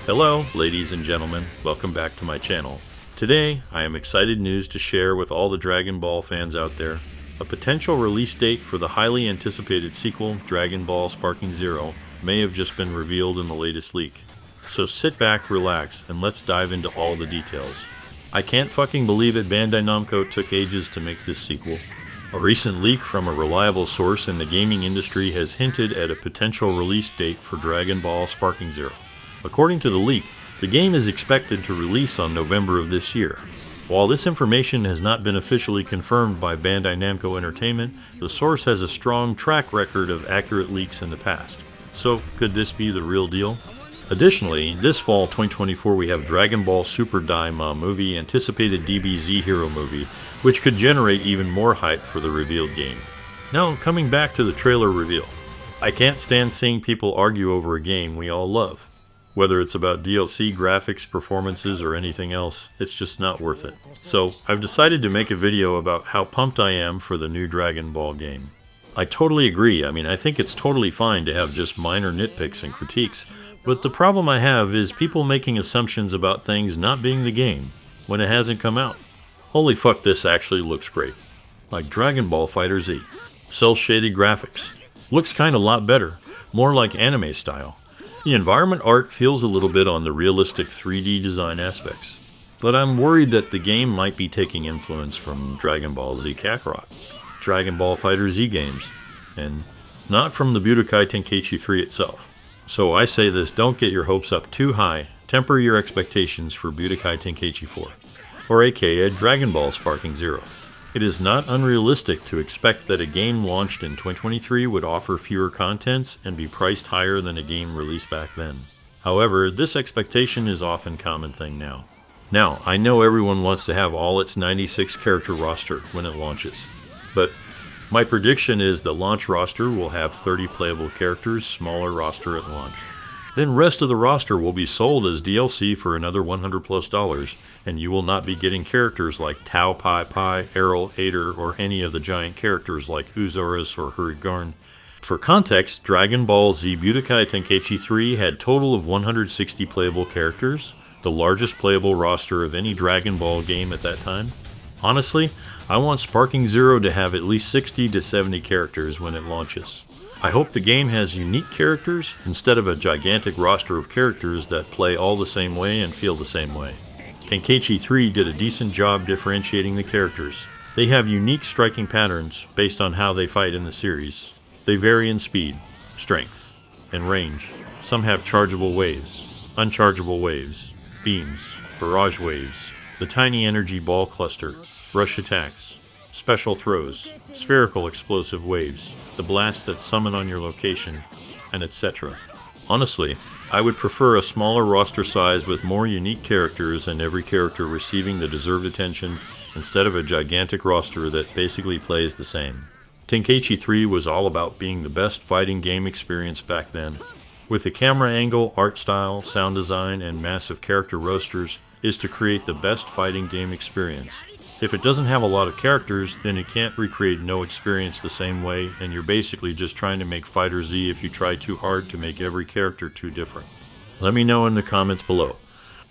Hello, ladies and gentlemen, welcome back to my channel. Today, I am excited news to share with all the Dragon Ball fans out there. A potential release date for the highly anticipated sequel, Dragon Ball Sparking Zero, may have just been revealed in the latest leak. So sit back, relax, and let's dive into all the details. I can't fucking believe it, Bandai Namco took ages to make this sequel. A recent leak from a reliable source in the gaming industry has hinted at a potential release date for Dragon Ball Sparking Zero. According to the leak, the game is expected to release on November of this year. While this information has not been officially confirmed by Bandai Namco Entertainment, the source has a strong track record of accurate leaks in the past. So, could this be the real deal? Additionally, this fall 2024 we have Dragon Ball Super Daima movie, anticipated DBZ Hero movie, which could generate even more hype for the revealed game. Now, coming back to the trailer reveal. I can't stand seeing people argue over a game we all love. Whether it's about DLC, graphics, performances, or anything else, it's just not worth it. So, I've decided to make a video about how pumped I am for the new Dragon Ball game. I totally agree. I think it's totally fine to have just minor nitpicks and critiques, but the problem I have is people making assumptions about things not being the game when it hasn't come out. Holy fuck, this actually looks great. Like Dragon Ball FighterZ. Cel-shaded graphics. Looks kinda lot better, more like anime style. The environment art feels a little bit on the realistic 3D design aspects, but I'm worried that the game might be taking influence from Dragon Ball Z Kakarot, Dragon Ball FighterZ games, and not from the Budokai Tenkaichi 3 itself. So I say this, don't get your hopes up too high, temper your expectations for Budokai Tenkaichi 4, or aka Dragon Ball Sparking Zero. It is not unrealistic to expect that a game launched in 2023 would offer fewer contents and be priced higher than a game released back then. However, this expectation is often a common thing now. Now, I know everyone wants to have all its 96 character roster when it launches, but my prediction is the launch roster will have 30 playable characters, smaller roster at launch. Then rest of the roster will be sold as DLC for another $100+, and you will not be getting characters like Tao Pai Pai, Errol, Ader, or any of the giant characters like Uzoris or Hurrigarn. For context, Dragon Ball Z Budokai Tenkaichi 3 had total of 160 playable characters, the largest playable roster of any Dragon Ball game at that time. Honestly, I want Sparking Zero to have at least 60 to 70 characters when it launches. I hope the game has unique characters instead of a gigantic roster of characters that play all the same way and feel the same way. Tenkaichi 3 did a decent job differentiating the characters. They have unique striking patterns based on how they fight in the series. They vary in speed, strength, and range. Some have chargeable waves, unchargeable waves, beams, barrage waves, the tiny energy ball cluster, rush attacks, special throws, spherical explosive waves, the blasts that summon on your location, and etc. Honestly, I would prefer a smaller roster size with more unique characters and every character receiving the deserved attention instead of a gigantic roster that basically plays the same. Tenkaichi 3 was all about being the best fighting game experience back then. With the camera angle, art style, sound design, and massive character rosters, is to create the best fighting game experience. If it doesn't have a lot of characters, then it can't recreate no experience the same way, and you're basically just trying to make FighterZ if you try too hard to make every character too different. Let me know in the comments below.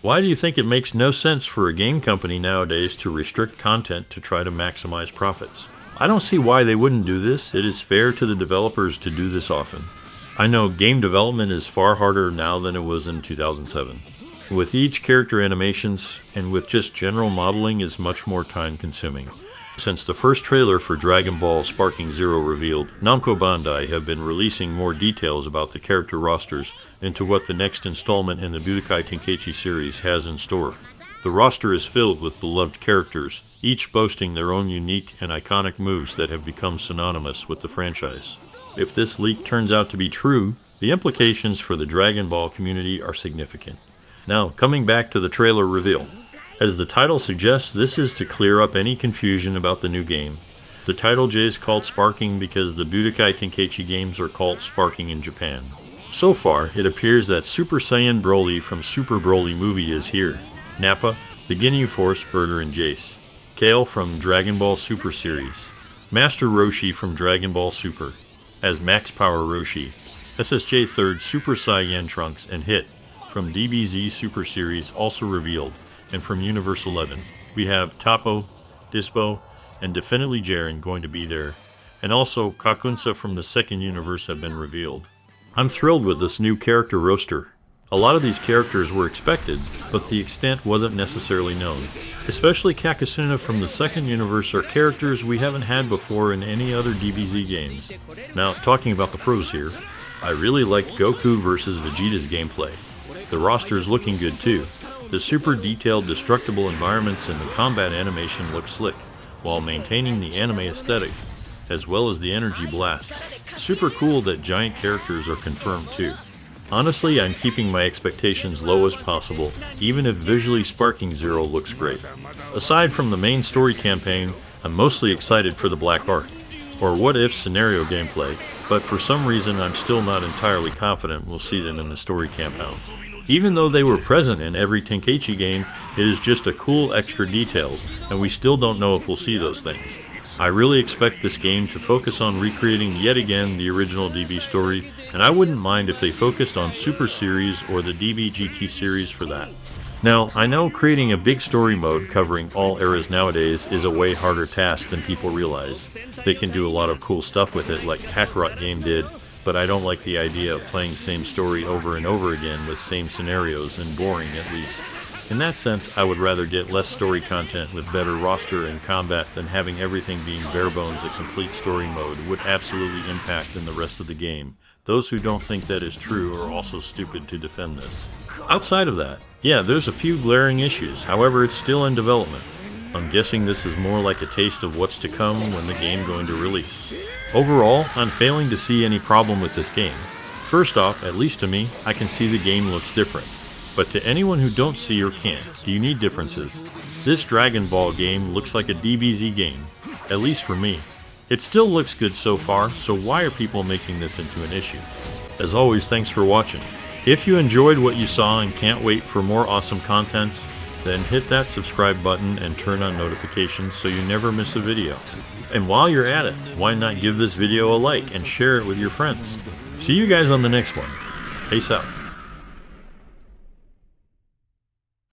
Why do you think it makes no sense for a game company nowadays to restrict content to try to maximize profits? I don't see why they wouldn't do this. It is fair to the developers to do this often. I know game development is far harder now than it was in 2007. With each character animations and with just general modeling is much more time consuming. Since the first trailer for Dragon Ball Sparking Zero revealed, Namco Bandai have been releasing more details about the character rosters into what the next installment in the Budokai Tenkaichi series has in store. The roster is filled with beloved characters, each boasting their own unique and iconic moves that have become synonymous with the franchise. If this leak turns out to be true, the implications for the Dragon Ball community are significant. Now, coming back to the trailer reveal. As the title suggests, this is to clear up any confusion about the new game. The title J is called Sparking because the Budokai Tenkaichi games are called Sparking in Japan. So far, it appears that Super Saiyan Broly from Super Broly movie is here. Nappa, the Ginyu Force Burger and Jace. Kale from Dragon Ball Super series. Master Roshi from Dragon Ball Super, as Max Power Roshi. SSJ 3rd Super Saiyan Trunks and Hit, from DBZ Super Series also revealed, and from Universe 11. We have Tapo, Dispo, and definitely Jaren going to be there, and also Kakunsa from the second universe have been revealed. I'm thrilled with this new character roster. A lot of these characters were expected, but the extent wasn't necessarily known. Especially Kakasuna from the second universe are characters we haven't had before in any other DBZ games. Now, talking about the pros here, I really liked Goku vs Vegeta's gameplay. The roster is looking good too. The super detailed destructible environments and the combat animation look slick, while maintaining the anime aesthetic, as well as the energy blasts. Super cool that giant characters are confirmed too. Honestly, I'm keeping my expectations low as possible, even if visually Sparking Zero looks great. Aside from the main story campaign, I'm mostly excited for the Black Ark, or What If scenario gameplay, but for some reason I'm still not entirely confident we'll see them in the story campaign. Even though they were present in every Tenkaichi game, it is just a cool extra details, and we still don't know if we'll see those things. I really expect this game to focus on recreating yet again the original DB story, and I wouldn't mind if they focused on Super Series or the DB GT series for that. Now, I know creating a big story mode covering all eras nowadays is a way harder task than people realize. They can do a lot of cool stuff with it like Kakarot Game did, but I don't like the idea of playing the same story over and over again with same scenarios and boring at least. In that sense, I would rather get less story content with better roster and combat than having everything being bare bones a complete story mode would absolutely impact in the rest of the game. Those who don't think that is true are also stupid to defend this. Outside of that, yeah, there's a few glaring issues, however it's still in development. I'm guessing this is more like a taste of what's to come when the game going to release. Overall, I'm failing to see any problem with this game. First off, at least to me, I can see the game looks different. But to anyone who don't see or can't, do you need differences? This Dragon Ball game looks like a DBZ game, at least for me. It still looks good so far, so why are people making this into an issue? As always, thanks for watching. If you enjoyed what you saw and can't wait for more awesome contents, then hit that subscribe button and turn on notifications so you never miss a video. And while you're at it, why not give this video a like and share it with your friends? See you guys on the next one. Peace out.